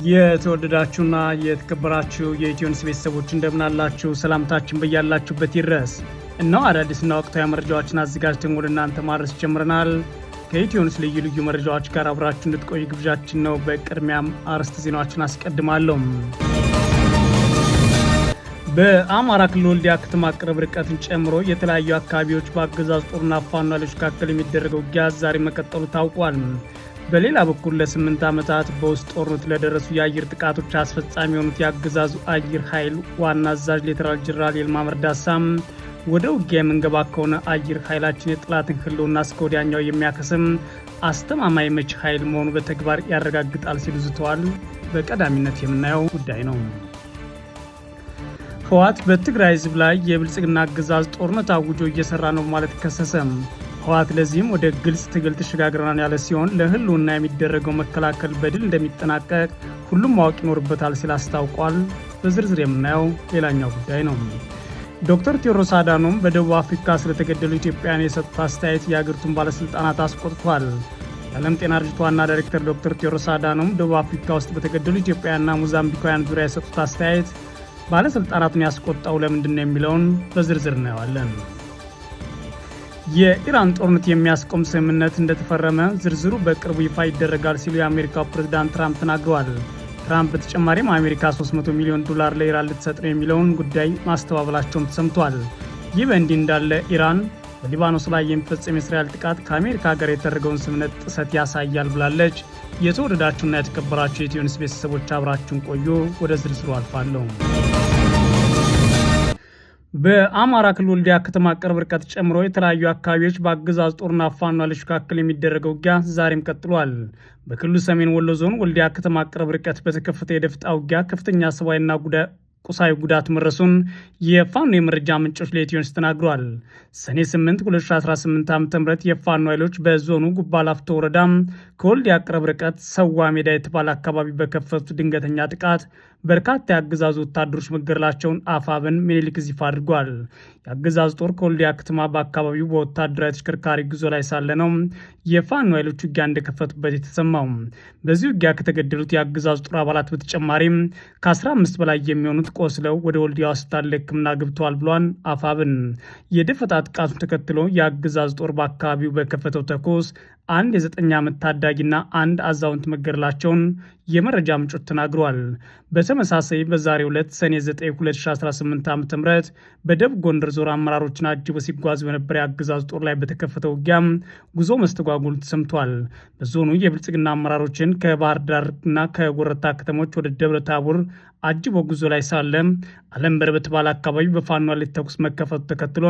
የተወደዳችሁና የተከበራችሁ የኢትዮኒውስ ቤተሰቦች እንደምናላችሁ ሰላምታችን በያላችሁበት ይድረስ። እነሆ አዳዲስና ወቅታዊ መረጃዎችን አዘጋጅተን ወደ እናንተ ማድረስ ጀምረናል። ከኢትዮኒውስ ልዩ ልዩ መረጃዎች ጋር አብራችሁ እንድትቆዩ ግብዣችን ነው። በቅድሚያም አርዕስተ ዜናዎችን አስቀድማለሁ። በአማራ ክልል ወልዲያ ከተማ ቅርብ ርቀትን ጨምሮ የተለያዩ አካባቢዎች በአገዛዙ ጦርና ፋኖ ኃይሎች መካከል የሚደረገው ውጊያ ዛሬ መቀጠሉ ታውቋል። በሌላ በኩል ለ8 ዓመታት በውስጥ ጦርነት ለደረሱ የአየር ጥቃቶች አስፈጻሚ የሆኑት የአገዛዙ አየር ኃይል ዋና አዛዥ ሌተናል ጄኔራል ይልማ መርዳሳም ወደ ውጊያ የምንገባ ከሆነ አየር ኃይላችን የጠላትን ህልውና እስከ ወዲያኛው የሚያከስም አስተማማኝ መች ኃይል መሆኑ በተግባር ያረጋግጣል ሲሉ ዝተዋል። በቀዳሚነት የምናየው ጉዳይ ነው። ህወሓት በትግራይ ህዝብ ላይ የብልጽግና አገዛዝ ጦርነት አውጆ እየሰራ ነው ማለት ከሰሰም። ህወሓት ለዚህም ወደ ግልጽ ትግል ተሸጋግረናል ያለ ሲሆን ለህልውና የሚደረገው መከላከል በድል እንደሚጠናቀቅ ሁሉም ማወቅ ይኖርበታል ሲል አስታውቋል። በዝርዝር የምናየው ሌላኛው ጉዳይ ነው። ዶክተር ቴዎድሮስ አዳኖም በደቡብ አፍሪካ ስለተገደሉ ኢትዮጵያውያን የሰጡት አስተያየት የአገሪቱን ባለስልጣናት አስቆጥቷል። የዓለም ጤና ድርጅት ዋና ዳይሬክተር ዶክተር ቴዎድሮስ አዳኖም ደቡብ አፍሪካ ውስጥ በተገደሉ ኢትዮጵያውያንና ሞዛምቢካውያን ዙሪያ የሰጡት አስተያየት ባለስልጣናቱን ያስቆጣው ለምንድን ነው የሚለውን በዝርዝር እናየዋለን። የኢራን ጦርነት የሚያስቆም ስምምነት እንደተፈረመ ዝርዝሩ በቅርቡ ይፋ ይደረጋል ሲሉ የአሜሪካው ፕሬዝዳንት ትራምፕ ተናግረዋል። ትራምፕ በተጨማሪም አሜሪካ $300 ሚሊዮን ለኢራን ልትሰጥ ነው የሚለውን ጉዳይ ማስተባበላቸውም ተሰምቷል። ይህ በእንዲህ እንዳለ ኢራን በሊባኖስ ላይ የሚፈጸም የእስራኤል ጥቃት ከአሜሪካ ጋር የተደረገውን ስምምነት ጥሰት ያሳያል ብላለች። የተወደዳችሁና የተከበራችሁ የኢትዮኒውስ ቤተሰቦች አብራችሁን ቆዩ። ወደ ዝርዝሩ አልፋለሁ። በአማራ ክልል ወልዲያ ከተማ ቅርብ ርቀት ጨምሮ የተለያዩ አካባቢዎች በአገዛዝ ጦርና ፋኖ ኃይሎች መካከል የሚደረገው ውጊያ ዛሬም ቀጥሏል። በክልሉ ሰሜን ወሎ ዞን ወልዲያ ከተማ ቅርብ ርቀት በተከፈተ የደፈጣ ውጊያ ከፍተኛ ሰብአዊና ቁሳዊ ጉዳት መድረሱን የፋኖ የመረጃ ምንጮች ለኢትዮኒውስ ተናግረዋል። ሰኔ 8 2018 ዓ.ም የፋኖ ኃይሎች በዞኑ ጉባ ላፍቶ ወረዳ ከወልዲያ ቅርብ ርቀት ሰዋ ሜዳ የተባለ አካባቢ በከፈቱት ድንገተኛ ጥቃት በርካታ የአገዛዙ ወታደሮች መገደላቸውን አፋብን ምኒልክ ይፋ አድርጓል። የአገዛዙ ጦር ከወልዲያ ከተማ በአካባቢው በወታደራዊ ተሽከርካሪ ጉዞ ላይ ሳለ ነው የፋኖ ኃይሎች ውጊያ እንደከፈቱበት የተሰማው። በዚህ ውጊያ ከተገደሉት የአገዛዙ ጦር አባላት በተጨማሪም ከ15 በላይ የሚሆኑት ቆስለው ወደ ወልዲያ ሆስፒታል ለሕክምና ገብተዋል ብሏል አፋብን። የደፈጣ ጥቃቱን ተከትሎ የአገዛዙ ጦር በአካባቢው በከፈተው ተኩስ አንድ የ9 ዓመት ታዳጊና አንድ አዛውንት መገደላቸውን የመረጃ ምንጮች ተናግረዋል። በተመሳሳይ በዛሬው ዕለት ሰኔ 9 2018 ዓ.ም በደቡብ ጎንደር ዞን አመራሮችን አጅቦ ሲጓዝ በነበረ የአገዛዙ ጦር ላይ በተከፈተው ውጊያ ጉዞ መስተጓጎሉ ተሰምቷል። በዞኑ የብልጽግና አመራሮችን ከባህር ዳርና ከወረታ ከተሞች ወደ ደብረ ታቦር አጅቦ ጉዞ ላይ ሳለ አለምበር በተባለ አካባቢ በፋኖ ላይ ተኩስ መከፈቱ ተከትሎ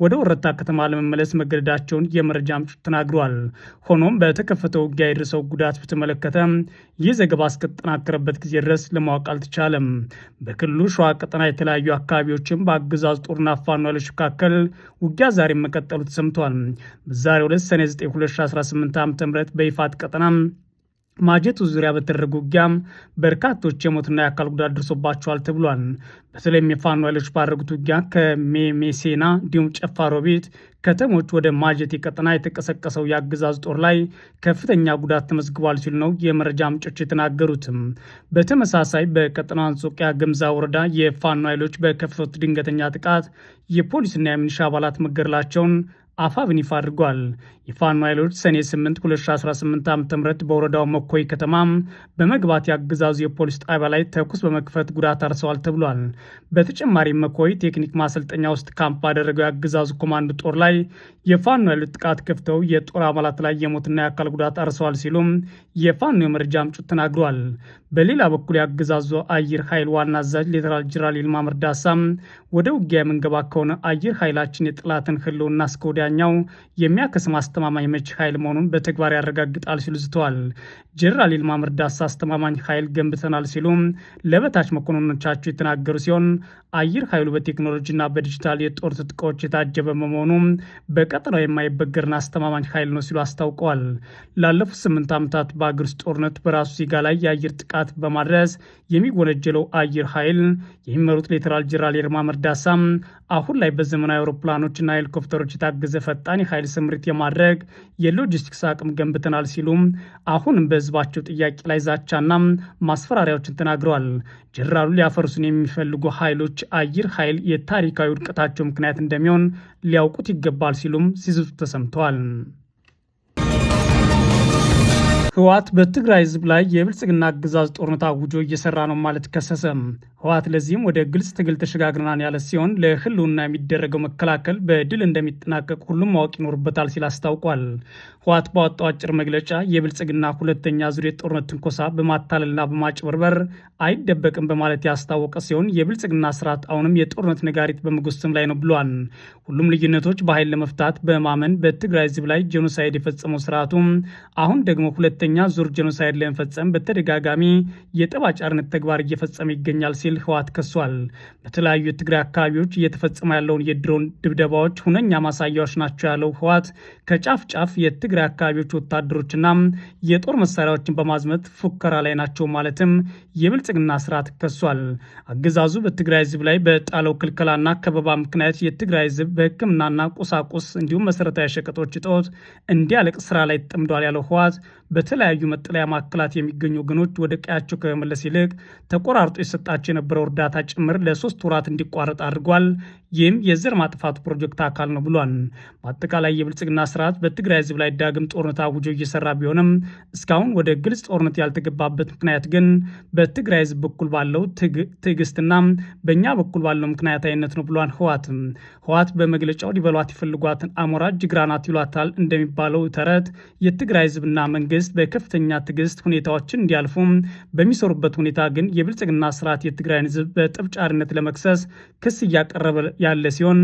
ወደ ወረታ ከተማ ለመመለስ መገደዳቸውን የመረጃ ምንጮች ተናግረዋል። ሆኖም በተከፈተው ውጊያ የደረሰው ጉዳት በተመለከተ ይህ ዘገባ እስከተጠናከረበት ጊዜ ድረስ ለማወቅ አልተቻለም። በክልሉ ሸዋ ቀጠና የተለያዩ አካባቢዎችም በአገዛዙ ጦርና ፋኖ ኃይሎች መካከል ውጊያ ዛሬ መቀጠሉ ተሰምቷል። በዛሬው ዕለት ሰኔ 9 2018 ዓ.ም በይፋት ቀጠና ማጀቱ ዙሪያ በተደረገ ውጊያ በርካቶች የሞትና የአካል ጉዳት ደርሶባቸዋል ተብሏል። በተለይም የፋኖ ኃይሎች ባደረጉት ውጊያ ከሜሜሴና እንዲሁም ጨፋሮቤት ከተሞች ወደ ማጀቴ ቀጠና የተቀሰቀሰው የአገዛዝ ጦር ላይ ከፍተኛ ጉዳት ተመዝግቧል ሲሉ ነው የመረጃ ምንጮች የተናገሩትም። በተመሳሳይ በቀጠናው አንጾቂያ ገምዛ ወረዳ የፋኖ ኃይሎች በከፈቱት ድንገተኛ ጥቃት የፖሊስና የሚሊሻ አባላት መገደላቸውን አፋብን ይፋ አድርጓል። የፋኖ ኃይሎች ሰኔ 8 2018 ዓ.ም በወረዳው መኮይ ከተማ በመግባት ያገዛዙ የፖሊስ ጣቢያ ላይ ተኩስ በመክፈት ጉዳት አርሰዋል ተብሏል። በተጨማሪም መኮይ ቴክኒክ ማሰልጠኛ ውስጥ ካምፕ ባደረገው ያገዛዙ ኮማንዶ ጦር ላይ የፋኖ ኃይሎች ጥቃት ከፍተው የጦር አባላት ላይ የሞትና የአካል ጉዳት አርሰዋል ሲሉም የፋኖ የመረጃ ምንጮች ተናግረዋል። በሌላ በኩል ያገዛዙ አየር ኃይል ዋና አዛዥ ሌተናል ጄኔራል ይልማ መርዳሳ ወደ ውጊያ የምንገባ ከሆነ አየር ኃይላችን የጠላትን ህልውና እስከ ወዲያኛው የሚያከስም አስተማማኝ መች ኃይል መሆኑን በተግባር ያረጋግጣል ሲሉ ዝተዋል። ጄኔራል ይልማ መርዳሳ አስተማማኝ ኃይል ገንብተናል ሲሉ ለበታች መኮንኖቻቸው የተናገሩ ሲሆን አየር ኃይሉ በቴክኖሎጂና በዲጂታል የጦር ትጥቆች የታጀበ በመሆኑ በቀጠናው የማይበገርና አስተማማኝ ኃይል ነው ሲሉ አስታውቀዋል። ላለፉት 8 ዓመታት በአገር ውስጥ ጦርነት በራሱ ዜጋ ላይ የአየር ጥቃት ጥቃት በማድረስ የሚወነጀለው አየር ኃይል የሚመሩት ሌተናል ጄኔራል ይልማ መርዳሳ አሁን ላይ በዘመናዊ አውሮፕላኖችና ሄሊኮፕተሮች የታገዘ ፈጣን የኃይል ስምሪት የማድረግ የሎጂስቲክስ አቅም ገንብተናል ሲሉም አሁንም በህዝባቸው ጥያቄ ላይ ዛቻና ማስፈራሪያዎችን ተናግረዋል። ጄኔራሉ ሊያፈርሱን የሚፈልጉ ኃይሎች አየር ኃይል የታሪካዊ ውድቀታቸው ምክንያት እንደሚሆን ሊያውቁት ይገባል ሲሉም ሲዝቱ ተሰምተዋል። ህወሓት በትግራይ ህዝብ ላይ የብልጽግና አገዛዝ ጦርነት አውጆ እየሰራ ነው ማለት ከሰሰ። ህወሓት ለዚህም ወደ ግልጽ ትግል ተሸጋግረናል ያለ ሲሆን ለህልውና የሚደረገው መከላከል በድል እንደሚጠናቀቅ ሁሉም ማወቅ ይኖርበታል ሲል አስታውቋል። ህወሓት ባወጣው አጭር መግለጫ የብልጽግና ሁለተኛ ዙር የጦርነት ትንኮሳ በማታለልና በማጭበርበር አይደበቅም በማለት ያስታወቀ ሲሆን የብልጽግና ስርዓት አሁንም የጦርነት ነጋሪት በመጎሰም ላይ ነው ብሏል። ሁሉም ልዩነቶች በኃይል ለመፍታት በማመን በትግራይ ህዝብ ላይ ጄኖሳይድ የፈጸመው ስርዓቱ አሁን ደግሞ ሁለተኛ ዙር ጄኖሳይድ ለመፈጸም በተደጋጋሚ የጠባጫሪነት ተግባር እየፈጸመ ይገኛል ሲል ህወሓት ከሷል። በተለያዩ የትግራይ አካባቢዎች እየተፈጸመ ያለውን የድሮን ድብደባዎች ሁነኛ ማሳያዎች ናቸው ያለው ህወሓት ከጫፍ ጫፍ የትግራይ አካባቢዎች ወታደሮችና የጦር መሳሪያዎችን በማዝመት ፉከራ ላይ ናቸው ማለትም የብልጽግና ስርዓት ከሷል። አገዛዙ በትግራይ ህዝብ ላይ በጣለው ክልከላና ከበባ ምክንያት የትግራይ ህዝብ በሕክምናና ቁሳቁስ እንዲሁም መሰረታዊ ሸቀጦች እጦት እንዲያለቅ ስራ ላይ ተጠምዷል ያለው ህወሓት በተለያዩ መጠለያ ማዕከላት የሚገኙ ወገኖች ወደ ቀያቸው ከመመለስ ይልቅ ተቆራርጦ የሰጣቸው የነበረው እርዳታ ጭምር ለ3 ወራት እንዲቋረጥ አድርጓል። ይህም የዘር ማጥፋቱ ፕሮጀክት አካል ነው ብሏል። በአጠቃላይ የብልጽግና ስርዓት በትግራይ ህዝብ ላይ ዳግም ጦርነት አውጆ እየሰራ ቢሆንም እስካሁን ወደ ግልጽ ጦርነት ያልተገባበት ምክንያት ግን በትግራይ ህዝብ በኩል ባለው ትዕግስትና በእኛ በኩል ባለው ምክንያታዊነት ነው ብሏል። ህወሓት በመግለጫው ሊበሏት የፈልጓትን አሞራ ጅግራ ናት ይሏታል እንደሚባለው ተረት የትግራይ ህዝብና መንግስት በከፍተኛ ትዕግስት ሁኔታዎችን እንዲያልፉ በሚሰሩበት ሁኔታ ግን የብልጽግና ስርዓት የትግራይን ህዝብ በጠብጫሪነት ለመክሰስ ክስ እያቀረበ ያለ ሲሆን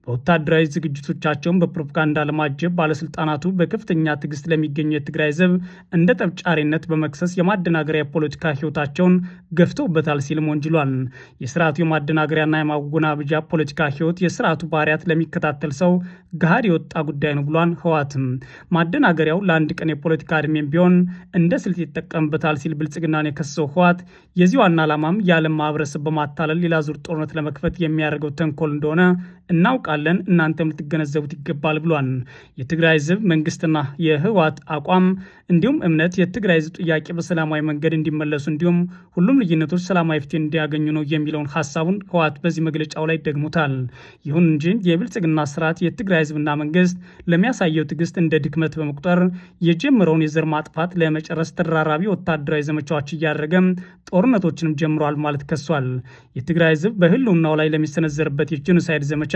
በወታደራዊ ዝግጅቶቻቸውን በፕሮፓጋንዳ ለማጀብ ባለስልጣናቱ በከፍተኛ ትዕግስት ለሚገኙ የትግራይ ህዝብ እንደ ጠብጫሪነት በመክሰስ የማደናገሪያ የፖለቲካ ህይወታቸውን ገፍተውበታል ሲልም ወንጅሏል። የስርዓቱ የማደናገሪያና የማወናበጃ ፖለቲካ ህይወት የስርዓቱ ባህሪያት ለሚከታተል ሰው ገሃድ የወጣ ጉዳይ ነው ብሏል። ህወሓትም ማደናገሪያው ለአንድ ቀን የፖለቲካ እድሜም ቢሆን እንደ ስልት ይጠቀምበታል ሲል ብልጽግናን የከሰው ህወሓት የዚህ ዋና ዓላማም የዓለም ማህበረሰብ በማታለል ሌላ ዙር ጦርነት ለመክፈት የሚያደርገው ተንኮል እንደሆነ እናውቃለን፣ እናንተም ልትገነዘቡት ይገባል ብሏል። የትግራይ ህዝብ መንግስትና የህወሓት አቋም እንዲሁም እምነት የትግራይ ህዝብ ጥያቄ በሰላማዊ መንገድ እንዲመለሱ እንዲሁም ሁሉም ልዩነቶች ሰላማዊ ፍትህ እንዲያገኙ ነው የሚለውን ሀሳቡን ህወሓት በዚህ መግለጫው ላይ ደግሞታል። ይሁን እንጂ የብልጽግና ስርዓት የትግራይ ህዝብና መንግስት ለሚያሳየው ትዕግስት እንደ ድክመት በመቁጠር የጀመረውን የዘር ማጥፋት ለመጨረስ ተደራራቢ ወታደራዊ ዘመቻዎች እያደረገ ጦርነቶችንም ጀምሯል ማለት ከሷል። የትግራይ ህዝብ በህልውናው ላይ ለሚሰነዘርበት የጄኖሳይድ ዘመቻ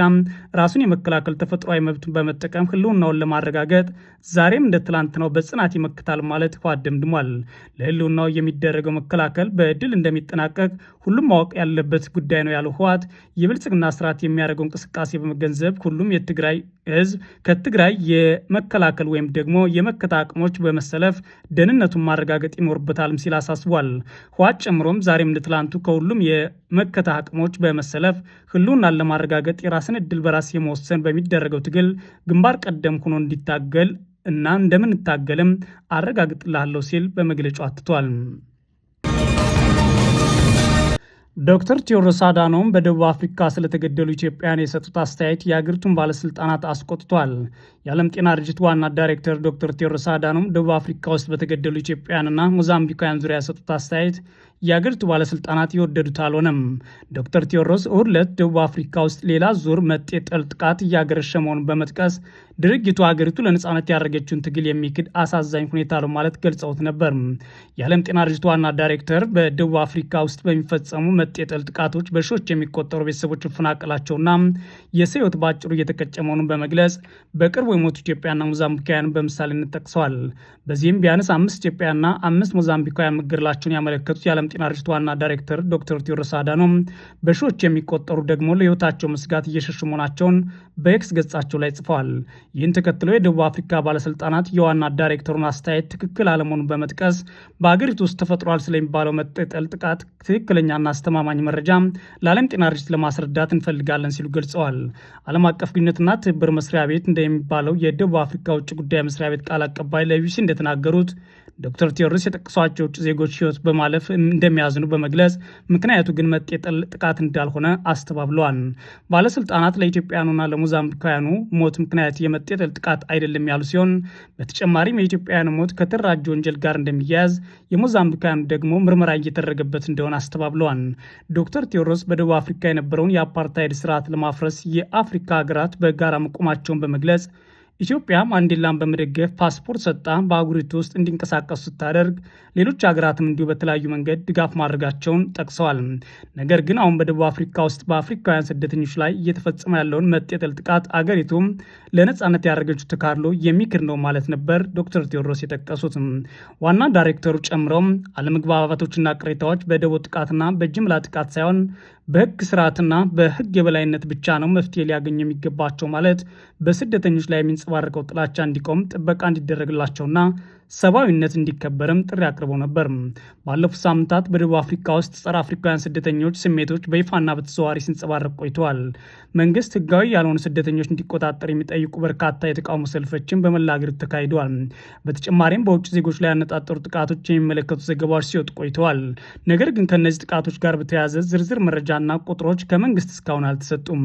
ራሱን የመከላከል ተፈጥሯዊ መብቱን በመጠቀም ህልውናውን ለማረጋገጥ ዛሬም እንደ ትላንትናው በጽናት ይመክታል ማለት ህወሓት ደምድሟል። ለህልውናው የሚደረገው መከላከል በድል እንደሚጠናቀቅ ሁሉም ማወቅ ያለበት ጉዳይ ነው ያለው ህወሓት የብልጽግና ስርዓት የሚያደርገው እንቅስቃሴ በመገንዘብ ሁሉም የትግራይ ህዝብ ከትግራይ የመከላከል ወይም ደግሞ የመከታ አቅሞች በመሰለፍ ደህንነቱን ማረጋገጥ ይኖርበታልም ሲል አሳስቧል። ህወሓት ጨምሮም ዛሬም እንደ ትላንቱ ከሁሉም የመከታ አቅሞች በመሰለፍ ህልውናን ለማረጋገጥ የራስን እድል በራስ የመወሰን በሚደረገው ትግል ግንባር ቀደም ሆኖ እንዲታገል እና እንደምንታገልም አረጋግጥላለሁ ሲል በመግለጫው አትቷል። ዶክተር ቴዎድሮስ አዳኖም በደቡብ አፍሪካ ስለተገደሉ ኢትዮጵያውያን የሰጡት አስተያየት የአገሪቱን ባለስልጣናት አስቆጥቷል። የዓለም ጤና ድርጅት ዋና ዳይሬክተር ዶክተር ቴዎድሮስ አዳኖም ደቡብ አፍሪካ ውስጥ በተገደሉ ኢትዮጵያውያንና ሞዛምቢካውያን ዙሪያ የሰጡት አስተያየት የአገሪቱ ባለስልጣናት የወደዱት አልሆነም። ዶክተር ቴዎድሮስ እሁድ ዕለት ደቡብ አፍሪካ ውስጥ ሌላ ዙር መጤ ጠል ጥቃት እያገረሸ መሆኑን በመጥቀስ ድርጊቱ አገሪቱ ለነጻነት ያደረገችውን ትግል የሚክድ አሳዛኝ ሁኔታ ነው ማለት ገልጸውት ነበር። የዓለም ጤና ድርጅት ዋና ዳይሬክተር በደቡብ አፍሪካ ውስጥ በሚፈጸሙ መጤ ጠል ጥቃቶች በሺዎች የሚቆጠሩ ቤተሰቦች መፈናቀላቸውና የሰው ሕይወት በአጭሩ እየተቀጨ መሆኑን በመግለጽ በቅርቡ የሞቱ ኢትዮጵያና ሞዛምቢካውያን በምሳሌነት ጠቅሰዋል። በዚህም ቢያንስ 5 ኢትዮጵያና 5 ሞዛምቢካውያን መገደላቸውን ያመለከቱት የዓለም ጤና ድርጅት ዋና ዳይሬክተር ዶክተር ቴዎድሮስ አዳኖም በሺዎች የሚቆጠሩ ደግሞ ለሕይወታቸው መስጋት እየሸሹ መሆናቸውን በኤክስ ገጻቸው ላይ ጽፈዋል። ይህን ተከትሎ የደቡብ አፍሪካ ባለስልጣናት የዋና ዳይሬክተሩን አስተያየት ትክክል አለመሆኑን በመጥቀስ በአገሪቱ ውስጥ ተፈጥሯል ስለሚባለው መጤ ጠል ጥቃት ትክክለኛና አስተማማኝ መረጃ ለዓለም ጤና ድርጅት ለማስረዳት እንፈልጋለን ሲሉ ገልጸዋል። ዓለም አቀፍ ግንኙነትና ትብብር መስሪያ ቤት እንደሚባለው የደቡብ አፍሪካ ውጭ ጉዳይ መስሪያ ቤት ቃል አቀባይ ለቢቢሲ እንደተናገሩት ዶክተር ቴዎድሮስ የጠቀሷቸው የውጭ ዜጎች ህይወት በማለፍ እንደሚያዝኑ በመግለጽ ምክንያቱ ግን መጤ ጠል ጥቃት እንዳልሆነ አስተባብለዋል። ባለስልጣናት ለኢትዮጵያውያኑና ለሞዛምቢካውያኑ ሞት ምክንያት የመጤ ጠል ጥቃት አይደለም ያሉ ሲሆን በተጨማሪም የኢትዮጵያውያኑ ሞት ከተደራጀ ወንጀል ጋር እንደሚያያዝ፣ የሞዛምቢካውያኑ ደግሞ ምርመራ እየተደረገበት እንደሆነ አስተባብለዋል። ዶክተር ቴዎድሮስ በደቡብ አፍሪካ የነበረውን የአፓርታይድ ስርዓት ለማፍረስ የአፍሪካ ሀገራት በጋራ መቆማቸውን በመግለጽ ኢትዮጵያ ማንዴላን በመደገፍ ፓስፖርት ሰጣ በአህጉሪቱ ውስጥ እንዲንቀሳቀሱ ስታደርግ ሌሎች ሀገራትም እንዲሁ በተለያዩ መንገድ ድጋፍ ማድረጋቸውን ጠቅሰዋል። ነገር ግን አሁን በደቡብ አፍሪካ ውስጥ በአፍሪካውያን ስደተኞች ላይ እየተፈጸመ ያለውን መጤ ጠል ጥቃት አገሪቱም ለነጻነት ያደረገችው ተካድሎ የሚክድ ነው ማለት ነበር ዶክተር ቴዎድሮስ የጠቀሱት። ዋና ዳይሬክተሩ ጨምረውም አለመግባባቶችና ቅሬታዎች በደቦ ጥቃትና በጅምላ ጥቃት ሳይሆን በህግ ስርዓትና በህግ የበላይነት ብቻ ነው መፍትሄ ሊያገኙ የሚገባቸው ማለት በስደተኞች ላይ የሚንጸባረቀው ጥላቻ እንዲቆም ጥበቃ እንዲደረግላቸውና ሰብአዊነት እንዲከበርም ጥሪ አቅርበው ነበር። ባለፉት ሳምንታት በደቡብ አፍሪካ ውስጥ ጸረ አፍሪካውያን ስደተኞች ስሜቶች በይፋና በተዘዋዋሪ ሲንጸባረቅ ቆይተዋል። መንግስት ህጋዊ ያልሆኑ ስደተኞች እንዲቆጣጠር የሚጠይቁ በርካታ የተቃውሞ ሰልፎችን በመላ አገሪቱ ተካሂደዋል። በተጨማሪም በውጭ ዜጎች ላይ ያነጣጠሩ ጥቃቶች የሚመለከቱ ዘገባዎች ሲወጡ ቆይተዋል። ነገር ግን ከእነዚህ ጥቃቶች ጋር በተያያዘ ዝርዝር መረጃና ቁጥሮች ከመንግስት እስካሁን አልተሰጡም።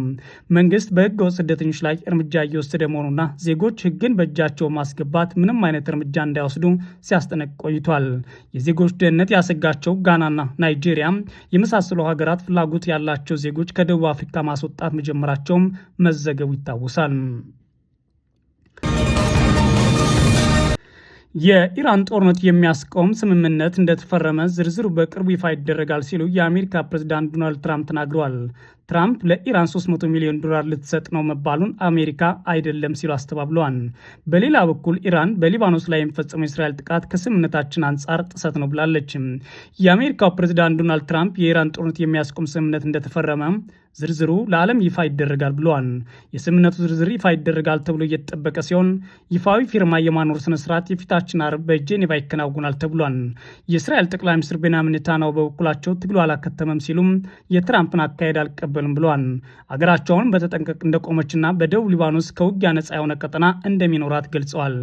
መንግስት በህገ ወጥ ስደተኞች ላይ እርምጃ እየወሰደ መሆኑና ዜጎች ህግን በእጃቸው ማስገባት ምንም አይነት እርምጃ እንዳይወስዱ ሲያስጠነቅቅ ቆይቷል። የዜጎች ደህንነት ያሰጋቸው ጋናና ናይጄሪያ የመሳሰሉ ሀገራት ፍላጎት ያላቸው ዜጎች ከደቡብ አፍሪካ ማስወጣት መጀመራቸውም መዘገቡ ይታወሳል። የኢራን ጦርነት የሚያስቆም ስምምነት እንደተፈረመ ዝርዝሩ በቅርቡ ይፋ ይደረጋል ሲሉ የአሜሪካ ፕሬዝዳንት ዶናልድ ትራምፕ ተናግረዋል። ትራምፕ ለኢራን 300 ሚሊዮን ዶላር ልትሰጥ ነው መባሉን አሜሪካ አይደለም ሲሉ አስተባብለዋል። በሌላ በኩል ኢራን በሊባኖስ ላይ የሚፈጸመው የእስራኤል ጥቃት ከስምምነታችን አንጻር ጥሰት ነው ብላለች። የአሜሪካው ፕሬዝዳንት ዶናልድ ትራምፕ የኢራን ጦርነት የሚያስቆም ስምምነት እንደተፈረመ ዝርዝሩ ለዓለም ይፋ ይደረጋል ብለዋል። የስምምነቱ ዝርዝር ይፋ ይደረጋል ተብሎ እየተጠበቀ ሲሆን ይፋዊ ፊርማ የማኖር ስነስርዓት የፊታችን አርብ በጄኔቫ ይከናወናል ተብሏል። የእስራኤል ጠቅላይ ሚኒስትር ቤንያሚን ኔታንያሁ በበኩላቸው ትግሉ አላከተመም ሲሉም የትራምፕን አካሄድ አልቀበልም ብለዋል። አገራቸውን በተጠንቀቅ እንደቆመችና በደቡብ ሊባኖስ ከውጊያ ነጻ የሆነ ቀጠና እንደሚኖራት ገልጸዋል።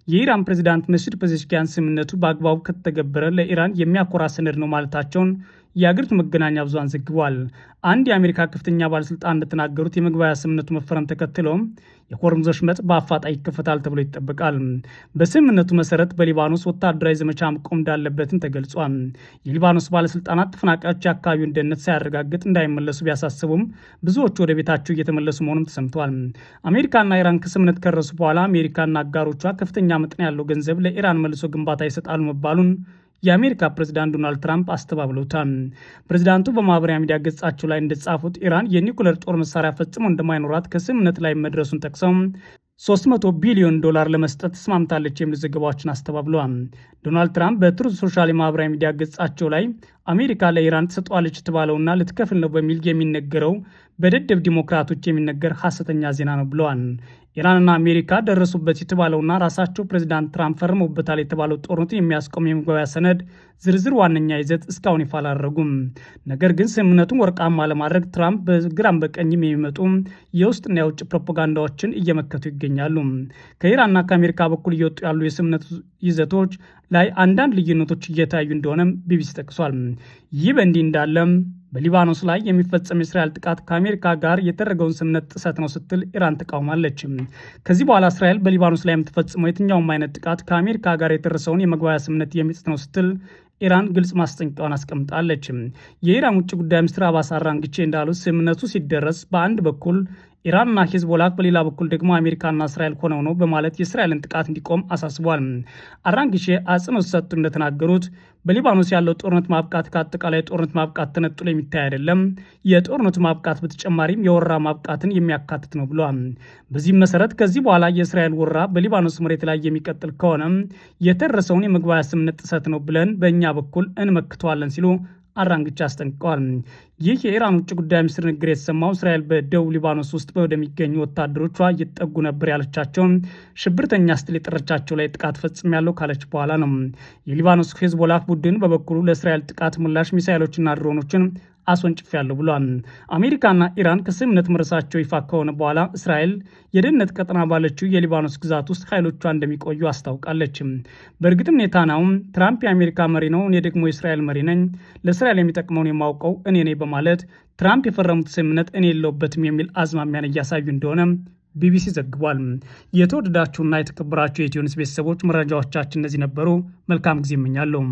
የኢራን ፕሬዚዳንት መሱድ ፔዜሽኪያን ስምምነቱ በአግባቡ ከተተገበረ ለኢራን የሚያኮራ ሰነድ ነው ማለታቸውን የአገሪቱ መገናኛ ብዙሃን ዘግቧል። አንድ የአሜሪካ ከፍተኛ ባለስልጣን እንደተናገሩት የመግባቢያ ስምምነቱ መፈረም ተከትሎ የሆርሙዝ ወሽመጥ በአፋጣኝ ይከፈታል ተብሎ ይጠበቃል። በስምምነቱ መሰረት በሊባኖስ ወታደራዊ ዘመቻ መቆም እንዳለበትም ተገልጿል። የሊባኖስ ባለስልጣናት ተፈናቃዮች የአካባቢውን ደህንነት ሳያረጋግጥ እንዳይመለሱ ቢያሳስቡም ብዙዎቹ ወደ ቤታቸው እየተመለሱ መሆኑም ተሰምተዋል። አሜሪካና ኢራን ከስምምነት ከደረሱ በኋላ አሜሪካና አጋሮቿ ከፍተኛ መጠን ያለው ገንዘብ ለኢራን መልሶ ግንባታ ይሰጣሉ መባሉን የአሜሪካ ፕሬዝዳንት ዶናልድ ትራምፕ አስተባብለውታል። ፕሬዝዳንቱ በማህበራዊ ሚዲያ ገጻቸው ላይ እንደጻፉት ኢራን የኒውክሌር ጦር መሳሪያ ፈጽሞ እንደማይኖራት ከስምምነት ላይ መድረሱን ጠቅሰው 300 ቢሊዮን ዶላር ለመስጠት ተስማምታለች የሚሉ ዘገባዎችን አስተባብለዋል። ዶናልድ ትራምፕ በትሩዝ ሶሻል የማህበራዊ ሚዲያ ገጻቸው ላይ አሜሪካ ለኢራን ትሰጧለች የተባለውና ልትከፍል ነው በሚል የሚነገረው በደደብ ዲሞክራቶች የሚነገር ሐሰተኛ ዜና ነው ብለዋል። ኢራንና አሜሪካ ደረሱበት የተባለውና ራሳቸው ፕሬዚዳንት ትራምፕ ፈርመውበታል የተባለው ጦርነትን የሚያስቆም የመግባቢያ ሰነድ ዝርዝር ዋነኛ ይዘት እስካሁን ይፋ አላደረጉም። ነገር ግን ስምምነቱን ወርቃማ ለማድረግ ትራምፕ በግራም በቀኝም የሚመጡ የውስጥና የውጭ ፕሮፓጋንዳዎችን እየመከቱ ይገኛሉ። ከኢራንና ከአሜሪካ በኩል እየወጡ ያሉ የስምምነቱ ይዘቶች ላይ አንዳንድ ልዩነቶች እየታዩ እንደሆነም ቢቢሲ ጠቅሷል። ይህ በእንዲህ እንዳለም በሊባኖስ ላይ የሚፈጸም የእስራኤል ጥቃት ከአሜሪካ ጋር የተደረገውን ስምምነት ጥሰት ነው ስትል ኢራን ተቃውማለች። ከዚህ በኋላ እስራኤል በሊባኖስ ላይ የምትፈጽመው የትኛውም አይነት ጥቃት ከአሜሪካ ጋር የደረሰውን የመግባቢያ ስምምነት የሚጥስ ነው ስትል ኢራን ግልጽ ማስጠንቀቂያዋን አስቀምጣለች። የኢራን ውጭ ጉዳይ ሚኒስትር አባስ አራንግቼ እንዳሉት ስምምነቱ ሲደረስ በአንድ በኩል ኢራንና ሂዝቦላ በሌላ በኩል ደግሞ አሜሪካና እስራኤል ሆነው ነው በማለት የእስራኤልን ጥቃት እንዲቆም አሳስቧል። አራንግቼ አጽንኦት ሰጡ እንደተናገሩት በሊባኖስ ያለው ጦርነት ማብቃት ከአጠቃላይ ጦርነት ማብቃት ተነጥሎ የሚታይ አይደለም። የጦርነቱ ማብቃት በተጨማሪም የወረራ ማብቃትን የሚያካትት ነው ብለዋል። በዚህም መሰረት ከዚህ በኋላ የእስራኤል ወረራ በሊባኖስ መሬት ላይ የሚቀጥል ከሆነ የተደረሰውን የመግባቢያ ስምምነት ጥሰት ነው ብለን በእኛ በኩል እንመክተዋለን ሲሉ አራንግቼ አስጠንቅቀዋል። ይህ የኢራን ውጭ ጉዳይ ሚኒስትር ንግግር የተሰማው እስራኤል በደቡብ ሊባኖስ ውስጥ ወደሚገኙ ወታደሮቿ እየተጠጉ ነበር ያለቻቸውን ሽብርተኛ ስትል የጠራቻቸው ላይ ጥቃት ፈጽሜያለሁ ካለች በኋላ ነው። የሊባኖስ ሂዝቦላ ቡድን በበኩሉ ለእስራኤል ጥቃት ምላሽ ሚሳይሎችና ድሮኖችን አስወንጭፌያለሁ ብሏል። አሜሪካና ኢራን ከስምምነት መድረሳቸው ይፋ ከሆነ በኋላ እስራኤል የደህንነት ቀጠና ባለችው የሊባኖስ ግዛት ውስጥ ኃይሎቿ እንደሚቆዩ አስታውቃለች። በእርግጥም ኔታንያሁም ትራምፕ የአሜሪካ መሪ ነው፣ እኔ ደግሞ የእስራኤል መሪ ነኝ፣ ለእስራኤል የሚጠቅመውን የማውቀው እኔ ነኝ በማለት ትራምፕ የፈረሙት ስምምነት እኔ የለውበትም የሚል አዝማሚያን እያሳዩ እንደሆነ ቢቢሲ ዘግቧል። የተወደዳችሁና የተከበራችሁ የኢትዮ ኒውስ ቤተሰቦች መረጃዎቻችን እነዚህ ነበሩ። መልካም ጊዜ እመኛለሁ።